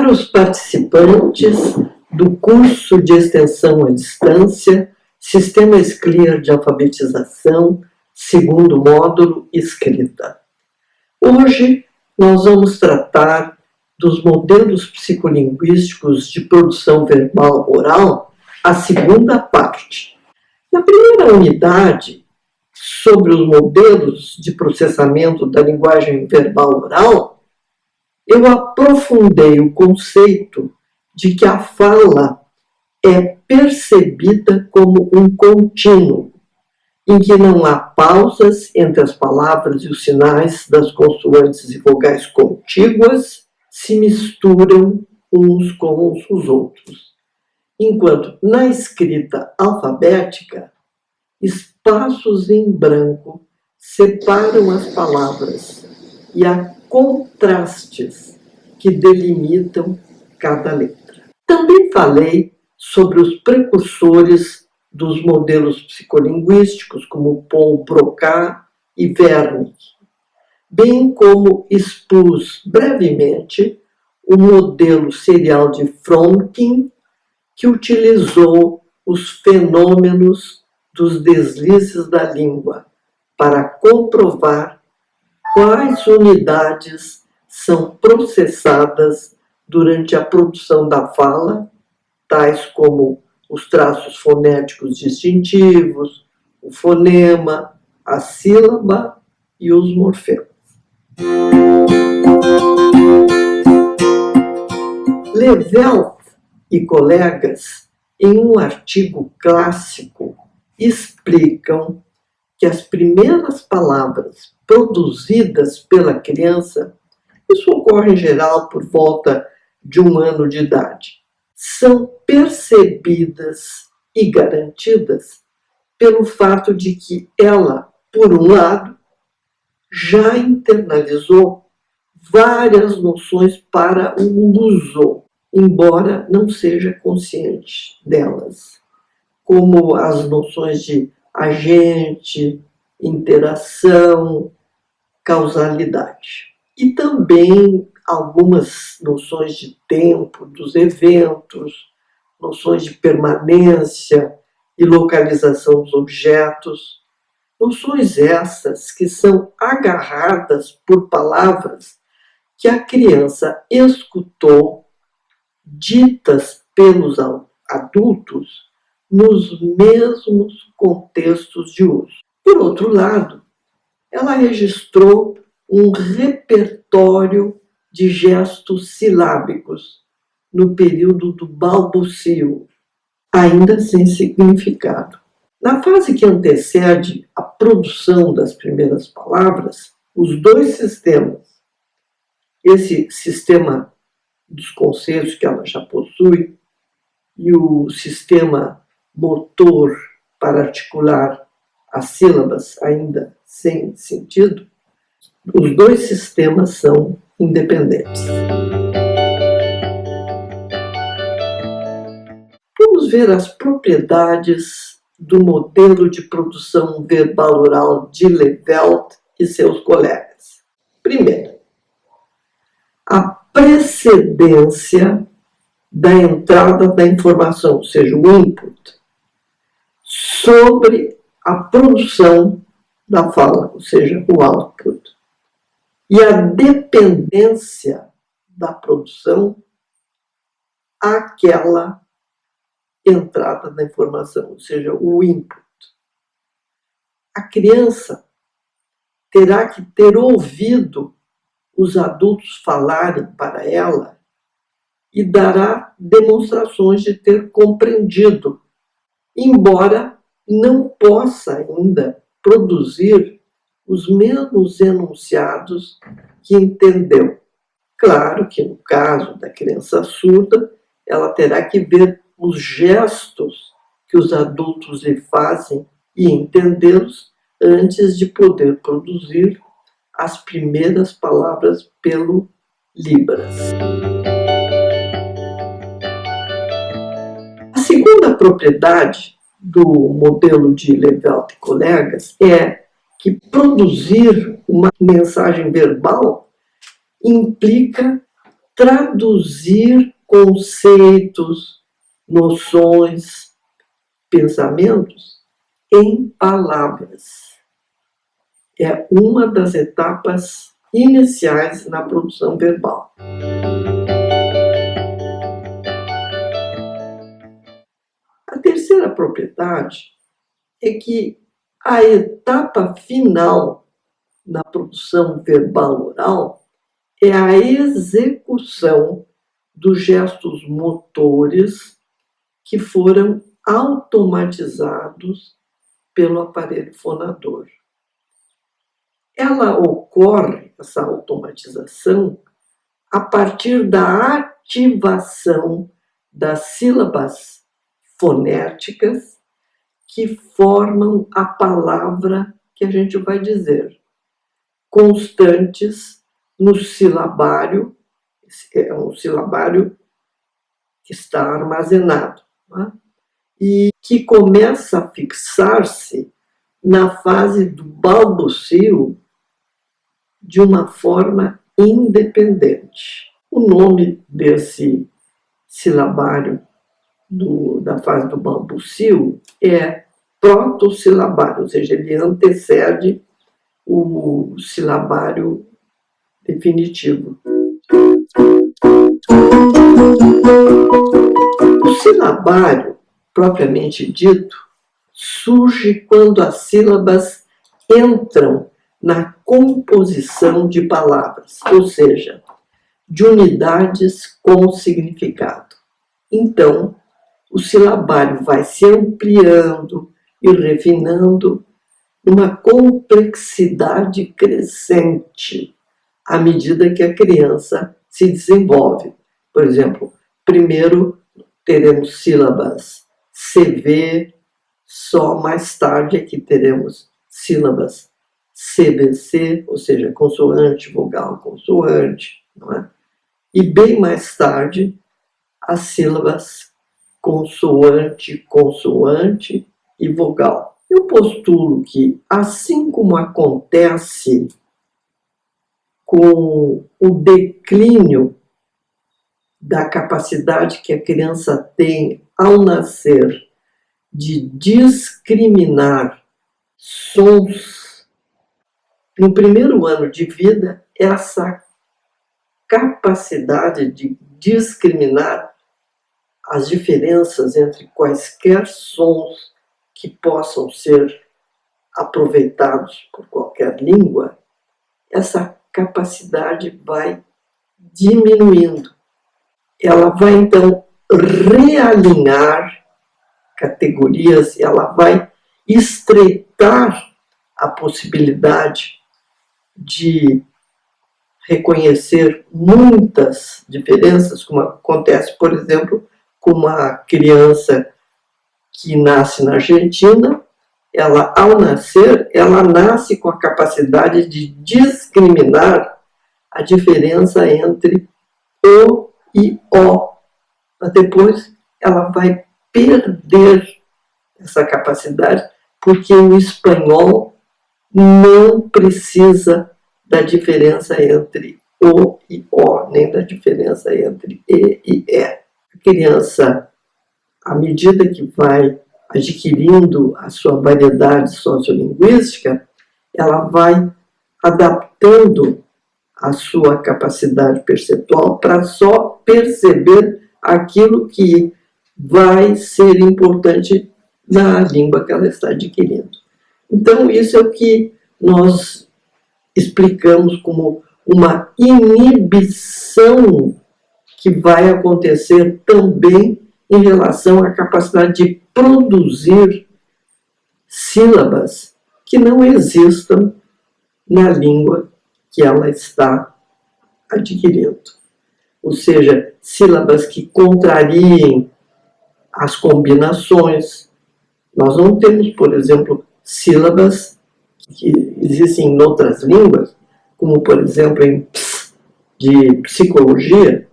Para os participantes do curso de extensão à distância, Sistemas Clear de Alfabetização, segundo módulo, escrita. Hoje, nós vamos tratar dos modelos psicolinguísticos de produção verbal oral, a segunda parte. Na primeira unidade, sobre os modelos de processamento da linguagem verbal oral, eu aprofundei o conceito de que a fala é percebida como um contínuo, em que não há pausas entre as palavras e os sinais das consoantes e vogais contíguas se misturam uns com os outros, enquanto na escrita alfabética, espaços em branco separam as palavras e há contrastes que delimitam cada letra. Também falei sobre os precursores dos modelos psicolinguísticos, como Paul Broca e Wernicke, bem como expus brevemente o modelo serial de Fromkin, que utilizou os fenômenos dos deslizes da língua para comprovar quais unidades são processadas durante a produção da fala, tais como os traços fonéticos distintivos, o fonema, a sílaba e os morfemas. Levelt e colegas, em um artigo clássico, explicam que as primeiras palavras produzidas pela criança, isso ocorre em geral por volta de 1 ano de idade, são percebidas e garantidas pelo fato de que ela, por um lado, já internalizou várias noções para o uso, embora não seja consciente delas, como as noções de agente, interação, causalidade. E também algumas noções de tempo dos eventos, noções de permanência e localização dos objetos, noções essas que são agarradas por palavras que a criança escutou ditas pelos adultos nos mesmos contextos de uso. Por outro lado, ela registrou um repertório de gestos silábicos no período do balbucio, ainda sem significado. Na fase que antecede a produção das primeiras palavras, os dois sistemas, esse sistema dos conceitos que ela já possui e o sistema motor para articular as sílabas ainda sem sentido, os dois sistemas são independentes. Vamos ver as propriedades do modelo de produção verbal oral de Levelt e seus colegas. Primeiro, a precedência da entrada da informação, ou seja, o input, sobre a produção da fala, ou seja, o output. E a dependência da produção àquela entrada da informação, ou seja, o input. A criança terá que ter ouvido os adultos falarem para ela e dará demonstrações de ter compreendido, embora não possa ainda produzir os mesmos enunciados que entendeu. Claro que no caso da criança surda, ela terá que ver os gestos que os adultos lhe fazem e entendê-los antes de poder produzir as primeiras palavras pelo Libras. A segunda propriedade do modelo de Levelt e colegas é que produzir uma mensagem verbal implica traduzir conceitos, noções, pensamentos em palavras. É uma das etapas iniciais na produção verbal. A terceira propriedade é que a etapa final na produção verbal oral é a execução dos gestos motores que foram automatizados pelo aparelho fonador. Ela ocorre, essa automatização, a partir da ativação das sílabas fonéticas que formam a palavra que a gente vai dizer, constantes no silabário, é um silabário que está armazenado, né? E que começa a fixar-se na fase do balbucio de uma forma independente. O nome desse silabário da fase do balbucio é protossilabário, ou seja, ele antecede o silabário definitivo. O silabário, propriamente dito, surge quando as sílabas entram na composição de palavras, ou seja, de unidades com significado. Então, o silabário vai se ampliando e refinando uma complexidade crescente à medida que a criança se desenvolve. Por exemplo, primeiro teremos sílabas CV, só mais tarde é que teremos sílabas CVC, ou seja, consoante, vogal, consoante, não é? E bem mais tarde, as sílabas consoante, consoante e vogal. Eu postulo que, assim como acontece com o declínio da capacidade que a criança tem ao nascer de discriminar sons, no primeiro ano de vida, essa capacidade de discriminar as diferenças entre quaisquer sons que possam ser aproveitados por qualquer língua, essa capacidade vai diminuindo. Ela vai, então, realinhar categorias, ela vai estreitar a possibilidade de reconhecer muitas diferenças, como acontece, por exemplo, com uma criança que nasce na Argentina. Ela, ao nascer, ela nasce com a capacidade de discriminar a diferença entre O e O. Mas depois ela vai perder essa capacidade, porque o espanhol não precisa da diferença entre O e O, nem da diferença entre E e E. A criança, à medida que vai adquirindo a sua variedade sociolinguística, ela vai adaptando a sua capacidade perceptual para só perceber aquilo que vai ser importante na língua que ela está adquirindo. Então, isso é o que nós explicamos como uma inibição que vai acontecer também em relação à capacidade de produzir sílabas que não existam na língua que ela está adquirindo. Ou seja, sílabas que contrariem as combinações. Nós não temos, por exemplo, sílabas que existem em outras línguas, como, por exemplo, em de psicologia,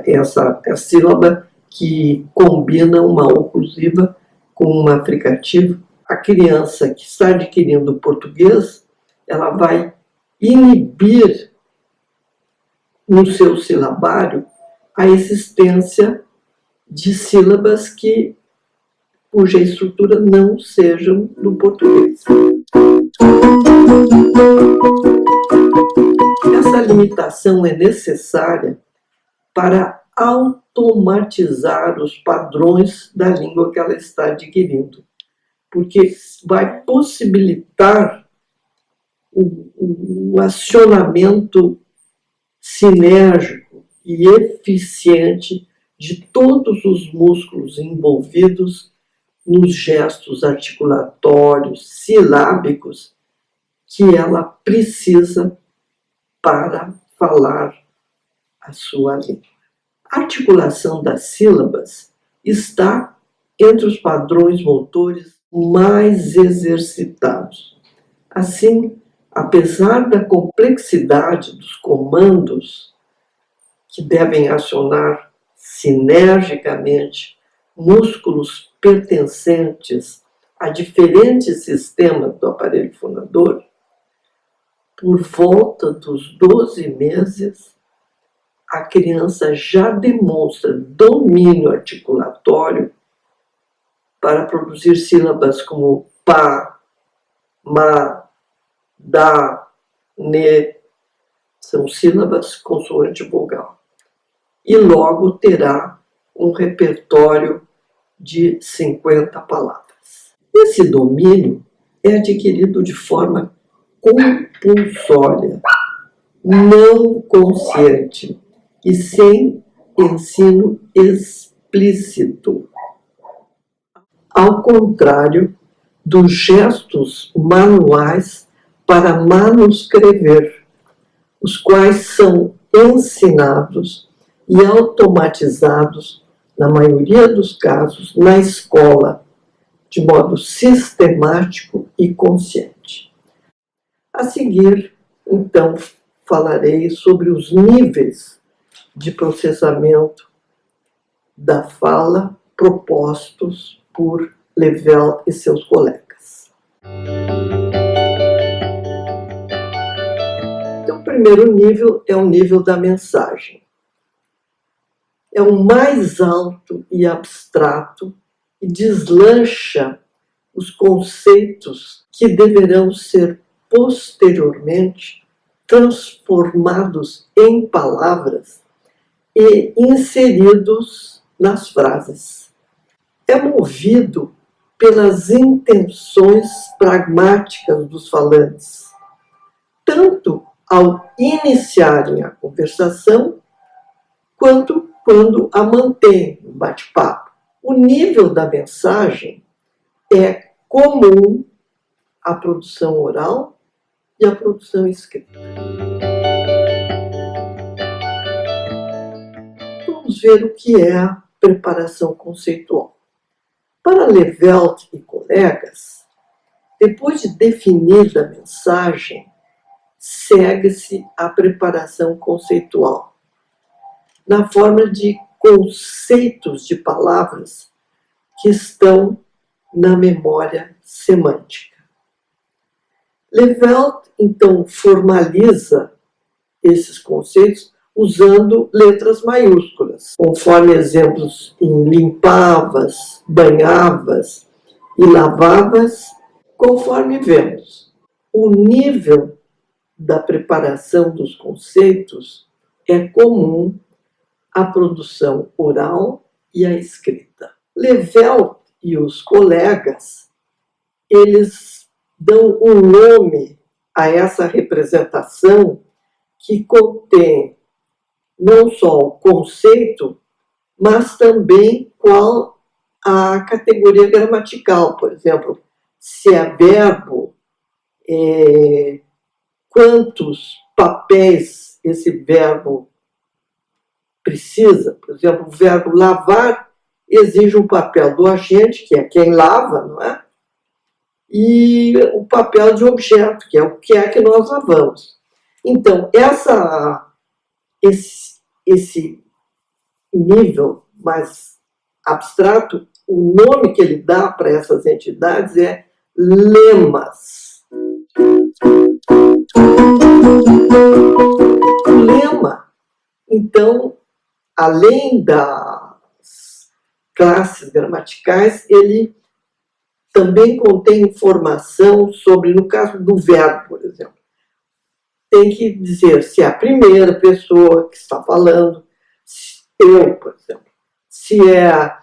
essa sílaba que combina uma oclusiva com uma fricativa. A criança que está adquirindo português, ela vai inibir no seu silabário a existência de sílabas cuja estrutura não sejam do português. Essa limitação é necessária para automatizar os padrões da língua que ela está adquirindo, porque vai possibilitar o acionamento sinérgico e eficiente de todos os músculos envolvidos nos gestos articulatórios, silábicos, que ela precisa para falar a sua língua. A articulação das sílabas está entre os padrões motores mais exercitados. Assim, apesar da complexidade dos comandos que devem acionar sinergicamente músculos pertencentes a diferentes sistemas do aparelho fonador, por volta dos 12 meses, a criança já demonstra domínio articulatório para produzir sílabas como pá, má, dá, né, são sílabas consoante vogal. E logo terá um repertório de 50 palavras. Esse domínio é adquirido de forma compulsória, não consciente e sem ensino explícito. Ao contrário dos gestos manuais para manuscrever, os quais são ensinados e automatizados, na maioria dos casos, na escola, de modo sistemático e consciente. A seguir, então, falarei sobre os níveis de processamento da fala propostos por Levelt e seus colegas. Então, o primeiro nível é o nível da mensagem. É o mais alto e abstrato e deslancha os conceitos que deverão ser posteriormente transformados em palavras e inseridos nas frases. É movido pelas intenções pragmáticas dos falantes, tanto ao iniciarem a conversação, quanto quando a mantêm no bate-papo. O nível da mensagem é comum à produção oral e à produção escrita. Vamos ver o que é a preparação conceitual. Para Levelt e colegas, depois de definida a mensagem, segue-se a preparação conceitual, na forma de conceitos de palavras que estão na memória semântica. Levelt, então, formaliza esses conceitos usando letras maiúsculas, conforme exemplos em limpavas, banhavas e lavavas, conforme vemos. O nível da preparação dos conceitos é comum à produção oral e à escrita. Levelt e os colegas, eles dão um nome a essa representação que contém não só o conceito, mas também qual a categoria gramatical. Por exemplo, se é verbo, quantos papéis esse verbo precisa. Por exemplo, o verbo lavar exige um papel do agente, que é quem lava, não é? E o papel de objeto, que é que nós lavamos. Então, esse nível mais abstrato, o nome que ele dá para essas entidades é lemas. O lema Então, além das classes gramaticais, ele também contém informação sobre, no caso do verbo, por exemplo, tem que dizer se é a primeira pessoa que está falando, eu, por exemplo, se é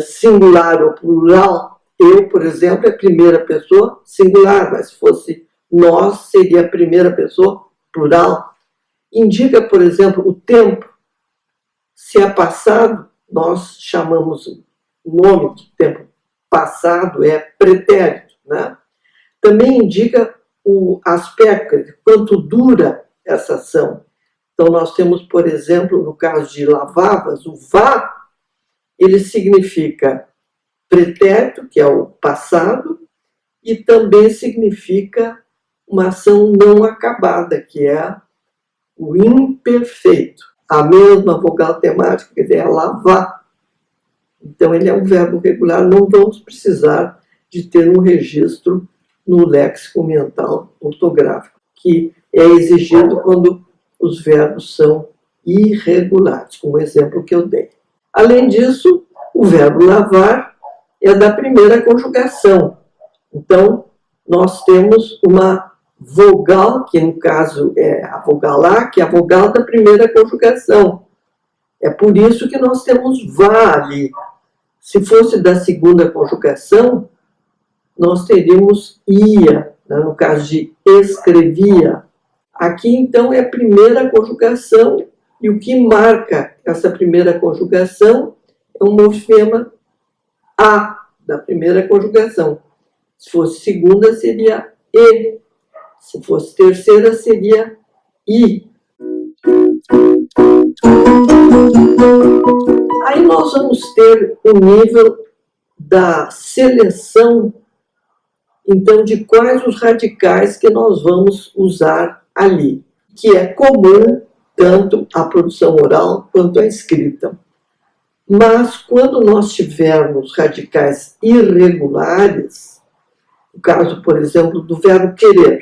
singular ou plural. Eu, por exemplo, é a primeira pessoa singular, mas se fosse nós, seria a primeira pessoa plural. Indica, por exemplo, o tempo. Se é passado, nós chamamos o nome de tempo passado, é pretérito, né? Também indica o aspecto, quanto dura essa ação. Então, nós temos, por exemplo, no caso de lavavas, o vá, ele significa pretérito, que é o passado, e também significa uma ação não acabada, que é o imperfeito. A mesma vogal temática, quer dizer, é lavar. Então, ele é um verbo regular, não vamos precisar de ter um registro no léxico mental ortográfico, que é exigido quando os verbos são irregulares, como o exemplo que eu dei. Além disso, o verbo lavar é da primeira conjugação. Então, nós temos uma vogal, que no caso é a vogal A, que é a vogal da primeira conjugação. É por isso que nós temos vá ali. Se fosse da segunda conjugação, nós teríamos ia, né, no caso de escrevia. Aqui, então, é a primeira conjugação, e o que marca essa primeira conjugação é um morfema A, da primeira conjugação. Se fosse segunda, seria E. Se fosse terceira, seria I. Aí nós vamos ter o nível da seleção, então, de quais os radicais que nós vamos usar ali, que é comum tanto à produção oral quanto à escrita. Mas, quando nós tivermos radicais irregulares, no caso, por exemplo, do verbo querer,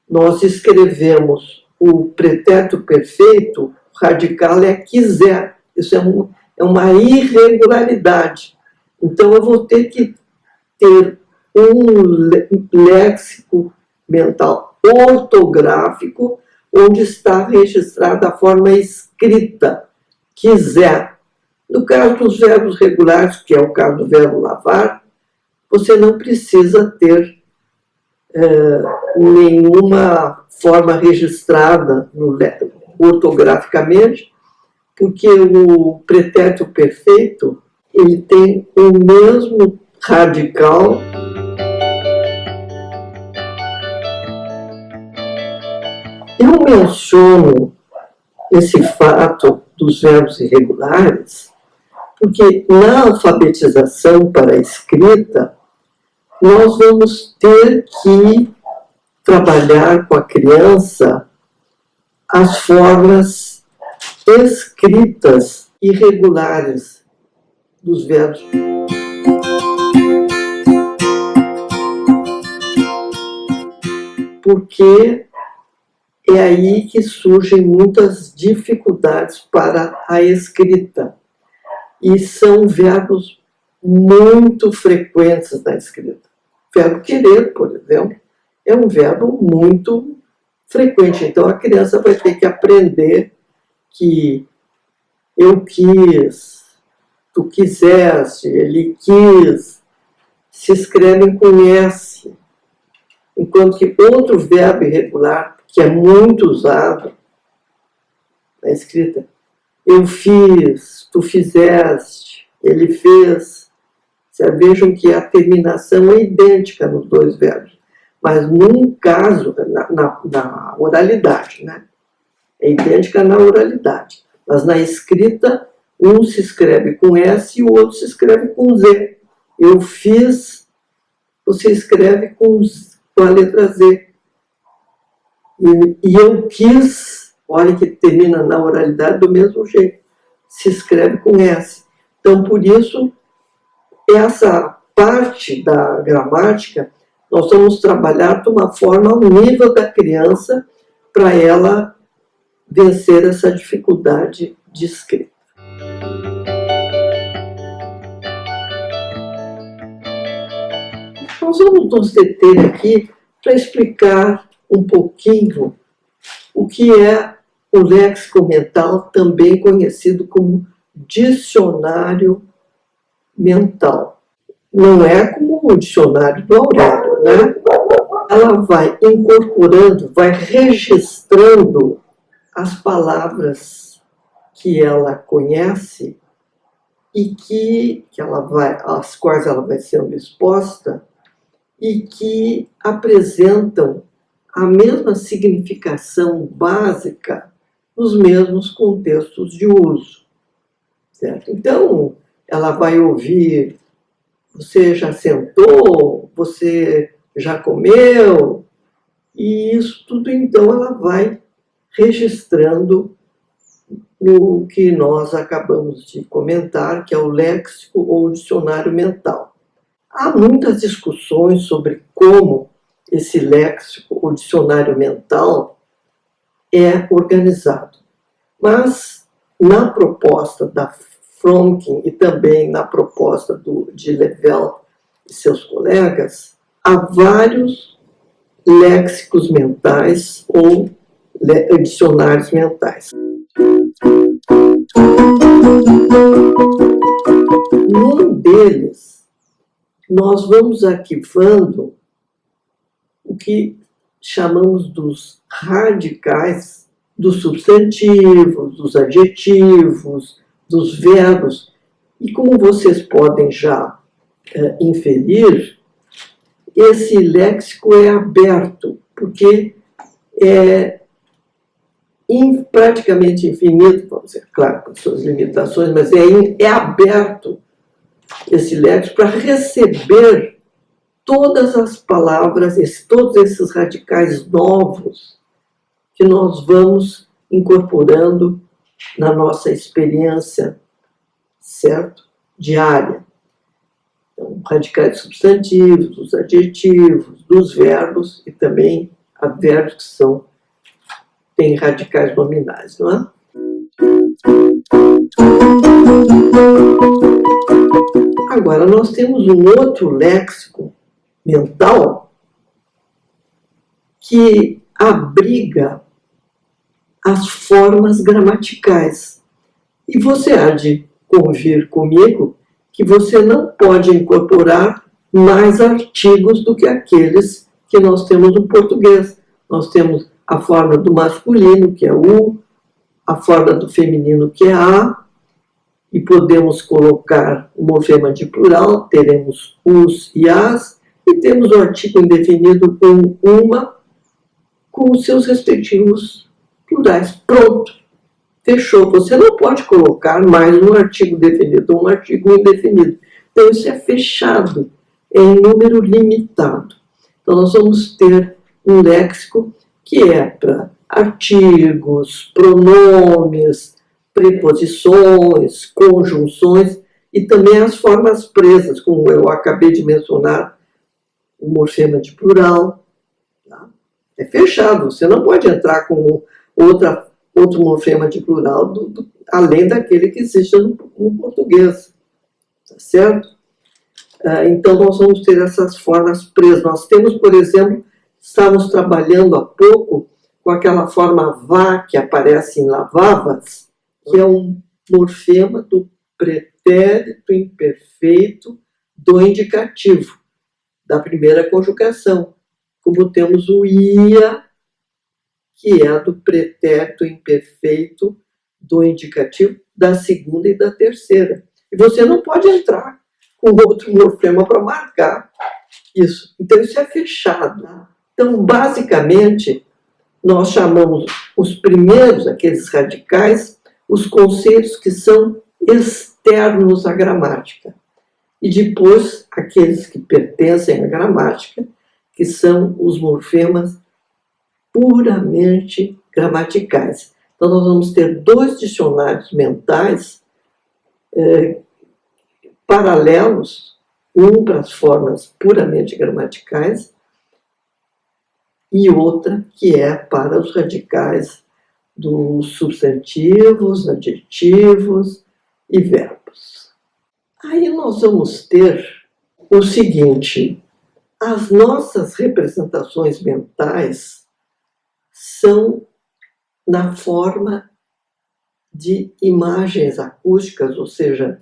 nós escrevemos o pretérito perfeito, o radical é quiser. Isso é uma irregularidade. Então, eu vou ter que ter um léxico mental ortográfico onde está registrada a forma escrita, quiser. No caso dos verbos regulares, que é o caso do verbo lavar, você não precisa ter nenhuma forma registrada ortograficamente, porque o pretérito perfeito ele tem o mesmo radical Eu menciono esse fato dos verbos irregulares porque na alfabetização para a escrita nós vamos ter que trabalhar com a criança as formas escritas irregulares dos verbos. Porque é aí que surgem muitas dificuldades para a escrita. E são verbos muito frequentes na escrita. O verbo querer, por exemplo, é um verbo muito frequente. Então, a criança vai ter que aprender que eu quis, tu quiseste, ele quis, se escrevem com S. Enquanto que outro verbo irregular, que é muito usado na escrita, eu fiz, tu fizeste, ele fez. Vejam que a terminação é idêntica nos dois verbos, mas num caso, na oralidade, né? É idêntica na oralidade, mas na escrita, um se escreve com S e o outro se escreve com Z. Eu fiz, você escreve com a letra Z. E eu quis, olha que termina na oralidade do mesmo jeito, se escreve com S. Então, por isso, essa parte da gramática, nós vamos trabalhar de uma forma ao nível da criança, para ela vencer essa dificuldade de escrita. Nós vamos nos deter aqui para explicar um pouquinho o que é o léxico mental, também conhecido como dicionário mental. Não é como o dicionário do Aurélio, né? Ela vai incorporando, vai registrando as palavras que ela conhece e às quais ela vai sendo exposta e que apresentam a mesma significação básica nos mesmos contextos de uso, certo? Então, ela vai ouvir: você já sentou? Você já comeu? E isso tudo, então, ela vai registrando no que nós acabamos de comentar, que é o léxico ou dicionário mental. Há muitas discussões sobre como esse léxico ou dicionário mental é organizado. Mas, na proposta da Fromkin e também na proposta de Level e seus colegas, há vários léxicos mentais ou dicionários mentais. Num deles, nós vamos arquivando o que chamamos dos radicais dos substantivos, dos adjetivos, dos verbos. E como vocês podem já inferir, esse léxico é aberto, porque é praticamente infinito, vamos dizer, claro, com suas limitações, mas é aberto esse léxico para receber todas as palavras, todos esses radicais novos que nós vamos incorporando na nossa experiência, certo? Diária. Então, radicais substantivos, dos adjetivos, dos verbos e também advérbios que têm radicais nominais, não é? Agora, nós temos um outro léxico mental que abriga as formas gramaticais. E você há de convir comigo que você não pode incorporar mais artigos do que aqueles que nós temos no português. Nós temos a forma do masculino, que é o, a forma do feminino, que é a, e podemos colocar o morfema de plural, teremos os e as, e temos o artigo indefinido com uma, com os seus respectivos plurais. Pronto, fechou. Você não pode colocar mais um artigo definido ou um artigo indefinido. Então, isso é fechado, é em número limitado. Então, nós vamos ter um léxico que é para artigos, pronomes, preposições, conjunções e também as formas presas, como eu acabei de mencionar, o morfema de plural. Tá? É fechado, você não pode entrar com outro morfema de plural além daquele que existe no português. Tá certo? Então, nós vamos ter essas formas presas. Nós temos, por exemplo, estávamos trabalhando há pouco com aquela forma vá que aparece em lavavas, que é um morfema do pretérito imperfeito do indicativo, da primeira conjugação. Como temos o ia, que é do pretérito imperfeito do indicativo da segunda e da terceira. E você não pode entrar com outro morfema para marcar isso. Então, isso é fechado. Então, basicamente, nós chamamos os primeiros, aqueles radicais, os conceitos que são externos à gramática. E depois, aqueles que pertencem à gramática, que são os morfemas puramente gramaticais. Então, nós vamos ter dois dicionários mentais paralelos, um para as formas puramente gramaticais e outra que é para os radicais dos substantivos, adjetivos e verbos. Aí nós vamos ter o seguinte: as nossas representações mentais são na forma de imagens acústicas, ou seja,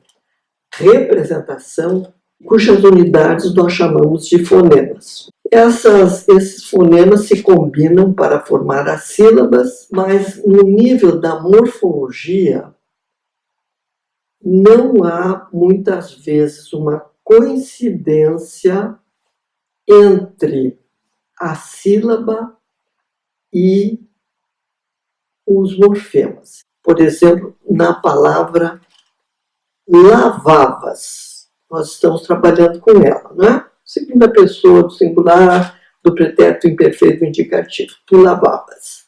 representação, cujas unidades nós chamamos de fonemas. Esses fonemas se combinam para formar as sílabas, mas no nível da morfologia não há muitas vezes uma coincidência entre a sílaba e os morfemas. Por exemplo, na palavra lavavas, nós estamos trabalhando com ela, né? Segunda pessoa do singular, do pretérito imperfeito indicativo, tu lavavas.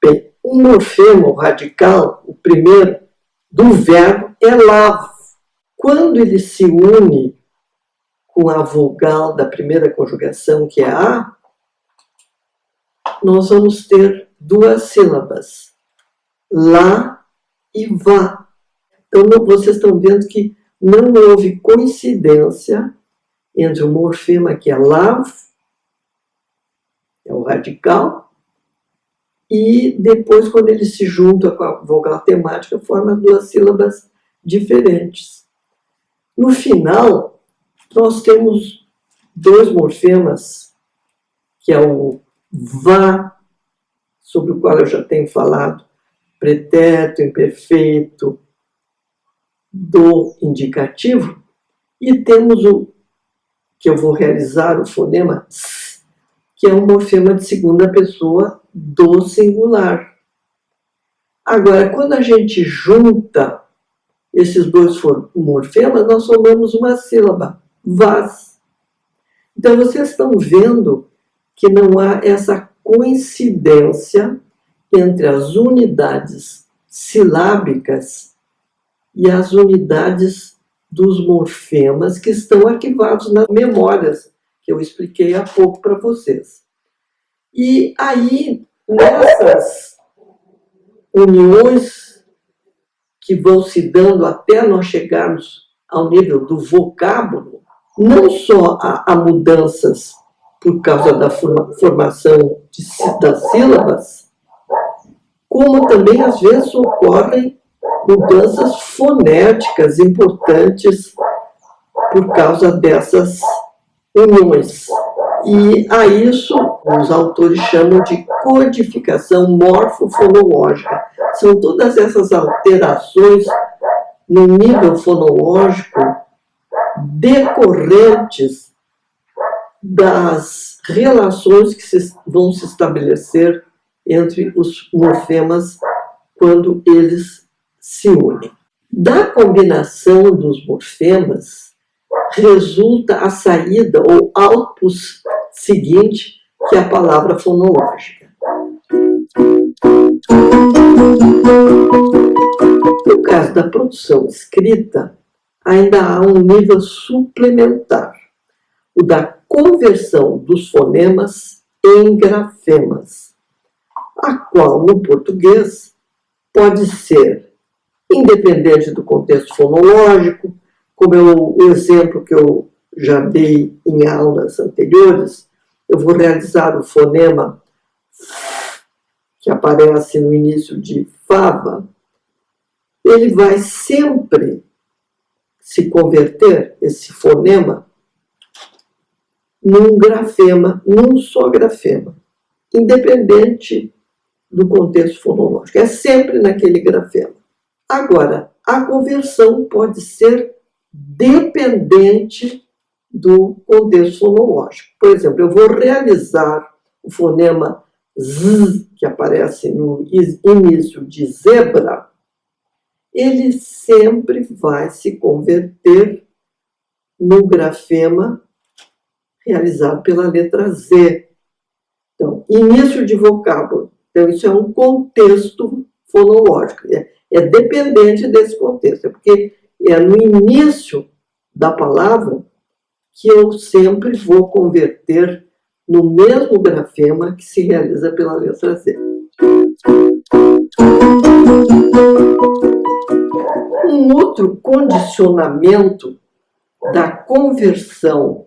Bem, o morfema, o radical, o primeiro do verbo é lavo. Quando ele se une com a vogal da primeira conjugação, que é a, nós vamos ter duas sílabas, lá e vá. Então, vocês estão vendo que não houve coincidência entre o morfema, que é lav, é o radical, e depois, quando ele se junta com a vogal temática, forma duas sílabas diferentes. No final, nós temos dois morfemas, que é o vá, sobre o qual eu já tenho falado, pretérito imperfeito do indicativo, e temos o que eu vou realizar, o fonema s, que é um morfema de segunda pessoa do singular. Agora, quando a gente junta esses dois morfemas, nós formamos uma sílaba, vas. Então, vocês estão vendo que não há essa coincidência entre as unidades silábicas e as unidades dos morfemas que estão arquivados nas memórias, que eu expliquei há pouco para vocês. E aí, nessas uniões que vão se dando até nós chegarmos ao nível do vocábulo, não só há mudanças por causa da formação das sílabas, como também, às vezes, ocorrem mudanças fonéticas importantes por causa dessas uniões. E a isso os autores chamam de codificação morfofonológica. São todas essas alterações no nível fonológico decorrentes das relações que vão se estabelecer entre os morfemas quando eles se unem. Da combinação dos morfemas resulta a saída ou output seguinte, que é a palavra fonológica. No caso da produção escrita, ainda há um nível suplementar, o da conversão dos fonemas em grafemas, a qual no português pode ser independente do contexto fonológico, como o exemplo que eu já dei em aulas anteriores. Eu vou realizar o fonema que aparece no início de fava. Ele vai sempre se converter, esse fonema, num grafema, num só grafema, independente do contexto fonológico. É sempre naquele grafema. Agora, a conversão pode ser dependente do contexto fonológico. Por exemplo, eu vou realizar o fonema Z, que aparece no início de zebra, ele sempre vai se converter no grafema realizado pela letra Z. Então, início de vocábulo. Então, isso é um contexto fonológico. É dependente desse contexto. É porque é no início da palavra que eu sempre vou converter no mesmo grafema que se realiza pela letra Z. Um outro condicionamento da conversão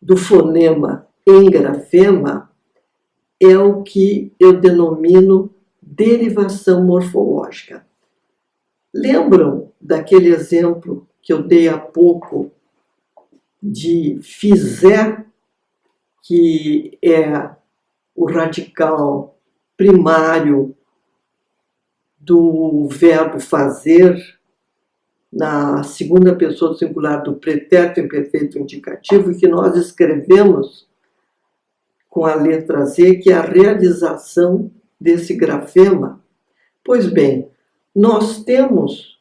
do fonema em grafema é o que eu denomino derivação morfológica. Lembram daquele exemplo que eu dei há pouco de fizé, que é o radical primário do verbo fazer, na segunda pessoa do singular do pretérito imperfeito indicativo, e que nós escrevemos com a letra Z, que é a realização desse grafema? Pois bem, nós temos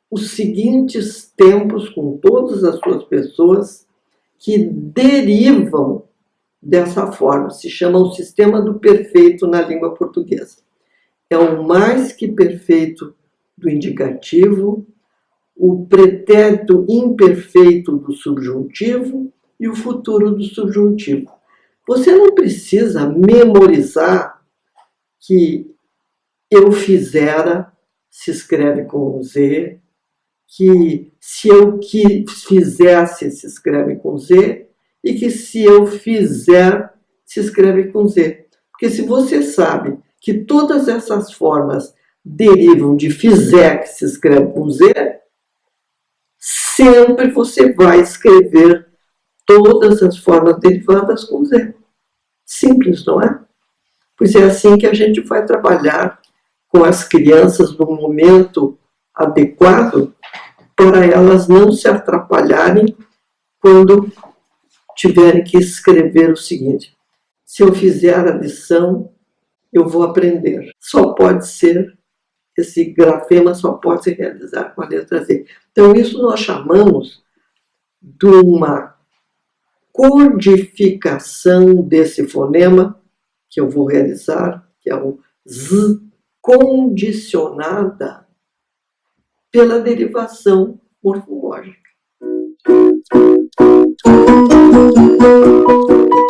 os seguintes tempos com todas as suas pessoas que derivam dessa forma. Se chama o sistema do perfeito na língua portuguesa. É o mais que perfeito do indicativo, o pretérito imperfeito do subjuntivo e o futuro do subjuntivo. Você não precisa memorizar que eu fizera se escreve com Z, que se eu fizesse se escreve com Z, e que se eu fizer se escreve com Z. Porque se você sabe que todas essas formas derivam de fizer, que se escreve com Z, sempre você vai escrever todas as formas derivadas com Z. Simples, não é? Pois é assim que a gente vai trabalhar com as crianças no momento adequado para elas não se atrapalharem quando tiverem que escrever o seguinte: se eu fizer a lição, eu vou aprender. Só pode ser, esse grafema só pode se realizar com a letra Z. Então, isso nós chamamos de uma codificação desse fonema que eu vou realizar, que é o Z, condicionada pela derivação morfológica.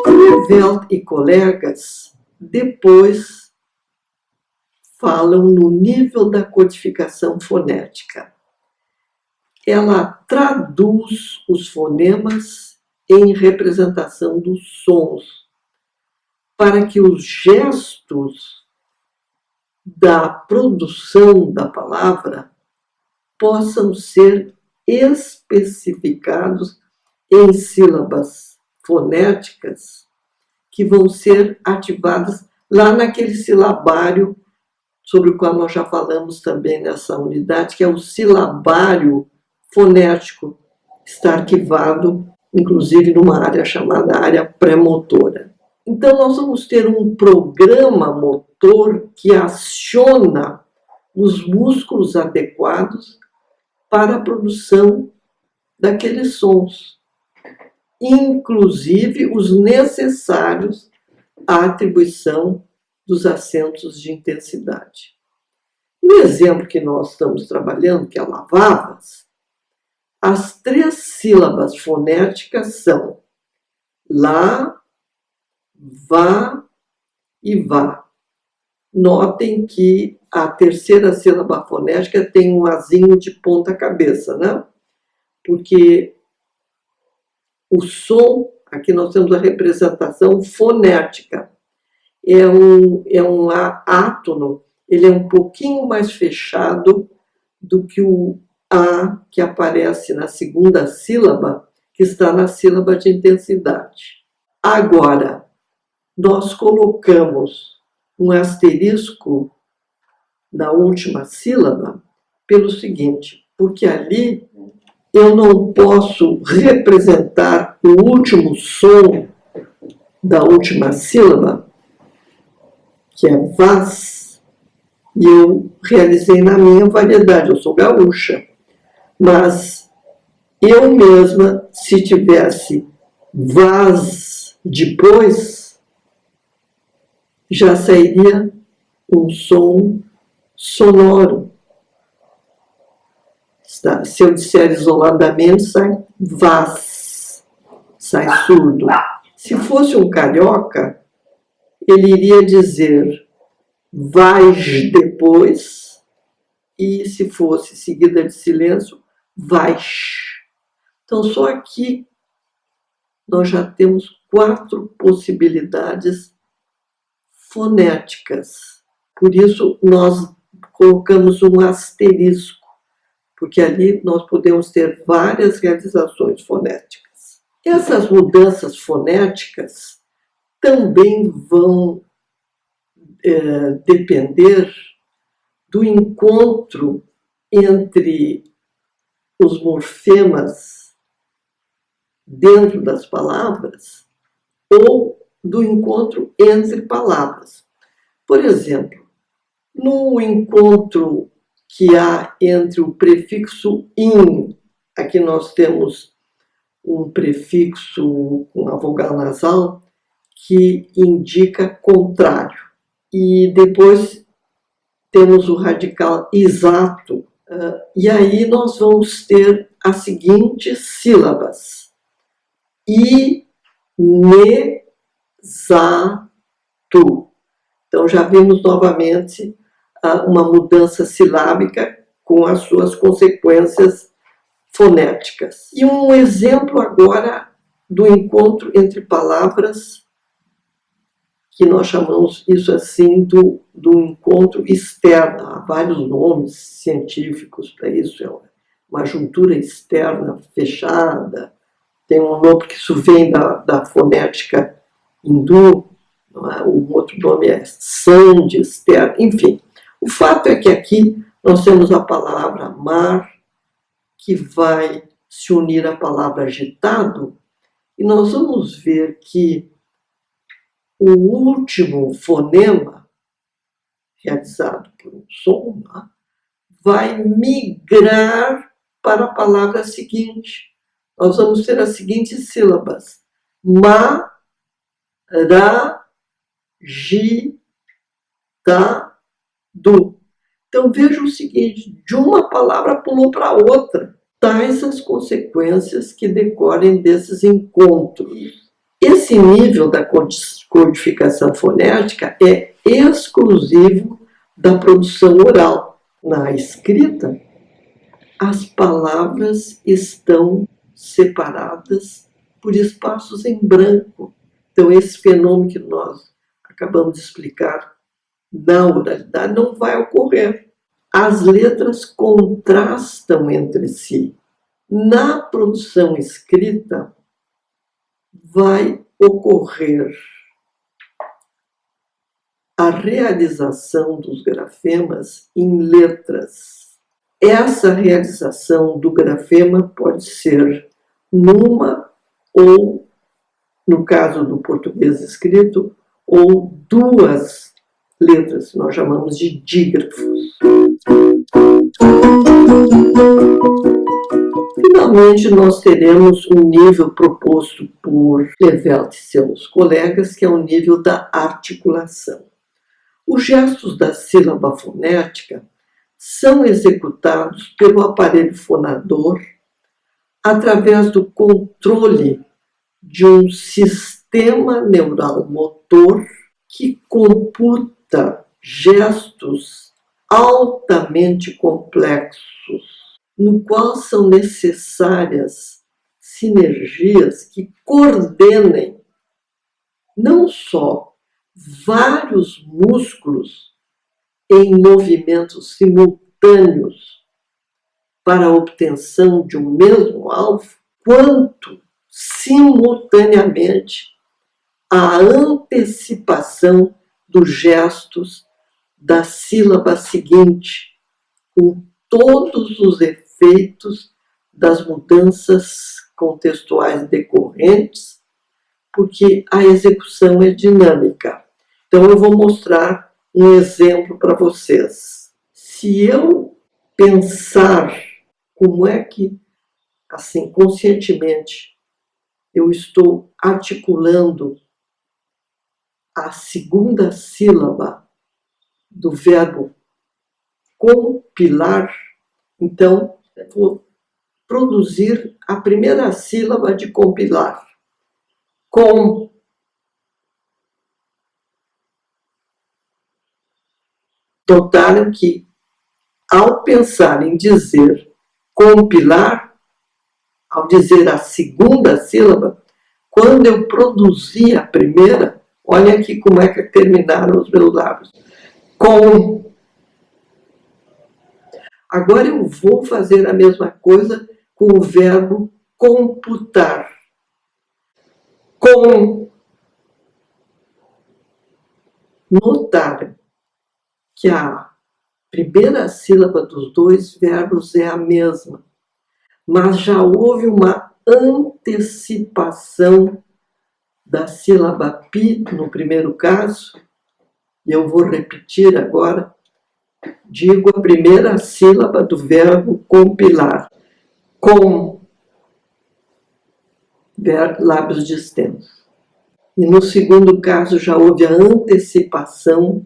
Levelt e colegas depois falam no nível da codificação fonética. Ela traduz os fonemas em representação dos sons, para que os gestos da produção da palavra possam ser especificados em sílabas fonéticas que vão ser ativadas lá naquele silabário sobre o qual nós já falamos também nessa unidade, que é o silabário fonético, está arquivado, inclusive, numa área chamada área pré-motora. Então, nós vamos ter um programa motor que aciona os músculos adequados para a produção daqueles sons, inclusive os necessários à atribuição dos acentos de intensidade. No exemplo que nós estamos trabalhando, que é lavavas, as 3 sílabas fonéticas são lá, vá e vá. Notem que a terceira sílaba fonética tem um azinho de ponta cabeça, né? Porque o som, aqui nós temos a representação fonética, é um átono, ele é um pouquinho mais fechado do que o A que aparece na segunda sílaba, que está na sílaba de intensidade. Agora, nós colocamos um asterisco na última sílaba pelo seguinte, porque ali eu não posso representar o último som da última sílaba, que é vas, e eu realizei na minha variedade, eu sou gaúcha, mas eu mesma, se tivesse vas depois, já sairia um som sonoro. Se eu disser isoladamente, sai vas, sai surdo. Se fosse um carioca, ele iria dizer vais depois, e se fosse seguida de silêncio, vais. Então, só aqui nós já temos 4 possibilidades fonéticas. Por isso, nós colocamos um asterisco, porque ali nós podemos ter várias realizações fonéticas. Essas mudanças fonéticas também vão depender do encontro entre os morfemas dentro das palavras ou do encontro entre palavras. Por exemplo, no encontro que há entre o prefixo in, aqui nós temos um prefixo com a vogal nasal que indica contrário. E depois temos o radical exato, e aí nós vamos ter as seguintes sílabas: I, ne, za, tu. Então já vimos novamente uma mudança silábica com as suas consequências fonéticas. E um exemplo agora do encontro entre palavras, que nós chamamos isso assim do encontro externo. Há vários nomes científicos para isso, é uma juntura externa fechada, tem um nome que isso vem da fonética hindu, o outro nome é sandhi externo, enfim. O fato é que aqui nós temos a palavra mar, que vai se unir à palavra agitado, e nós vamos ver que o último fonema, realizado por um som, vai migrar para a palavra seguinte. Nós vamos ter as seguintes sílabas: ma, ra, ji, ta, du. Então veja o seguinte, de uma palavra pulou para outra. Tais as consequências que decorrem desses encontros. Esse nível da codificação fonética é exclusivo da produção oral. Na escrita, as palavras estão separadas por espaços em branco. Então, esse fenômeno que nós acabamos de explicar na oralidade não vai ocorrer. As letras contrastam entre si. Na produção escrita, vai ocorrer a realização dos grafemas em letras. Essa realização do grafema pode ser numa ou, no caso do português escrito, ou 2 letras, que nós chamamos de dígrafos. Finalmente, nós teremos um nível proposto por Levelt e seus colegas, que é o nível da articulação. Os gestos da sílaba fonética são executados pelo aparelho fonador através do controle de um sistema neural motor que computa gestos altamente complexos, no qual são necessárias sinergias que coordenem não só vários músculos em movimentos simultâneos para a obtenção de um mesmo alvo, quanto simultaneamente a antecipação dos gestos da sílaba seguinte, com todos os efeitos das mudanças contextuais decorrentes, porque a execução é dinâmica. Então, eu vou mostrar um exemplo para vocês. Se eu pensar como é que, assim, conscientemente, eu estou articulando a segunda sílaba do verbo compilar, então eu vou produzir a primeira sílaba de compilar. Com. notaram que, ao pensar em dizer compilar, ao dizer a segunda sílaba, quando eu produzi a primeira, olha aqui como é que terminaram os meus lábios. Com. Agora eu vou fazer a mesma coisa com o verbo computar. Com. Notaram que a primeira sílaba dos dois verbos é a mesma, mas já houve uma antecipação da sílaba pi no primeiro caso, e eu vou repetir agora. Digo a primeira sílaba do verbo compilar. Com. Lábios distensos. E no segundo caso já houve a antecipação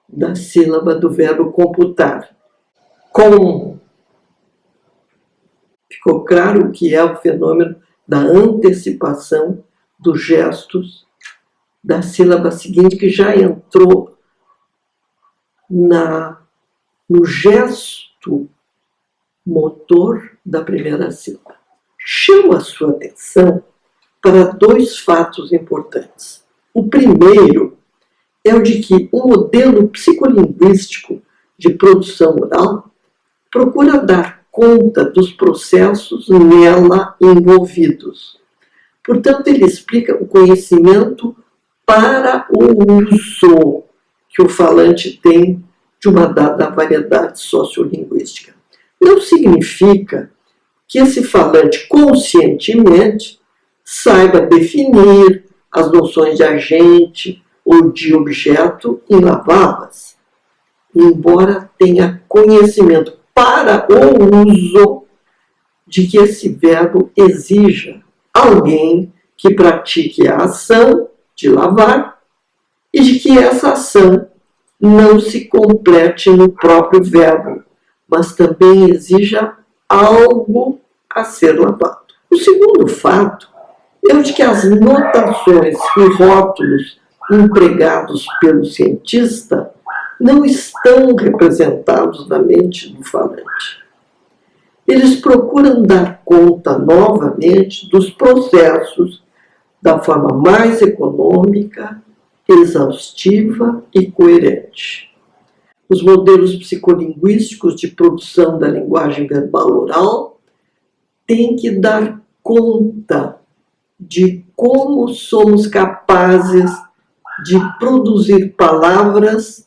da sílaba do verbo computar. Com. Ficou claro o que é o fenômeno da antecipação dos gestos da sílaba seguinte, que já entrou no gesto motor da primeira sílaba. Chamo a sua atenção para dois fatos importantes. O primeiro é o de que o modelo psicolinguístico de produção oral procura dar conta dos processos nela envolvidos. Portanto, ele explica o conhecimento para o uso que o falante tem de uma dada variedade sociolinguística. Não significa que esse falante conscientemente saiba definir as noções de agente ou de objeto em lavá-las, embora tenha conhecimento para o uso de que esse verbo exija alguém que pratique a ação de lavar e de que essa ação não se complete no próprio verbo, mas também exija algo a ser lavado. O segundo fato é o de que as notações e rótulos empregados pelo cientista não estão representados na mente do falante. Eles procuram dar conta novamente dos processos da forma mais econômica, exaustiva e coerente. Os modelos psicolinguísticos de produção da linguagem verbal oral têm que dar conta de como somos capazes de produzir palavras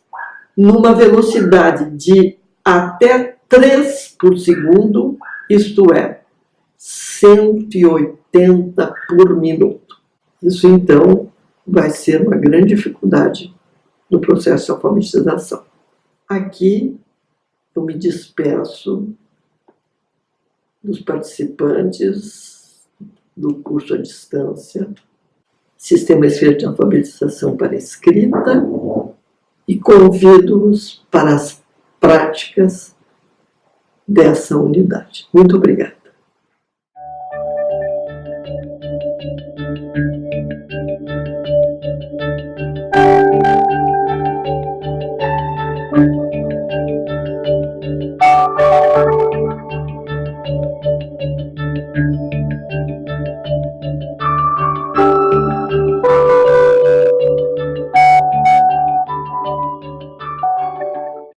numa velocidade de até 3 por segundo, isto é, 180 por minuto. Isso, então, vai ser uma grande dificuldade no processo de alfabetização. Aqui, eu me despeço dos participantes do curso à distância, Sistema Esfera de Alfabetização para Escrita, e convido-os para as práticas dessa unidade. Muito obrigada.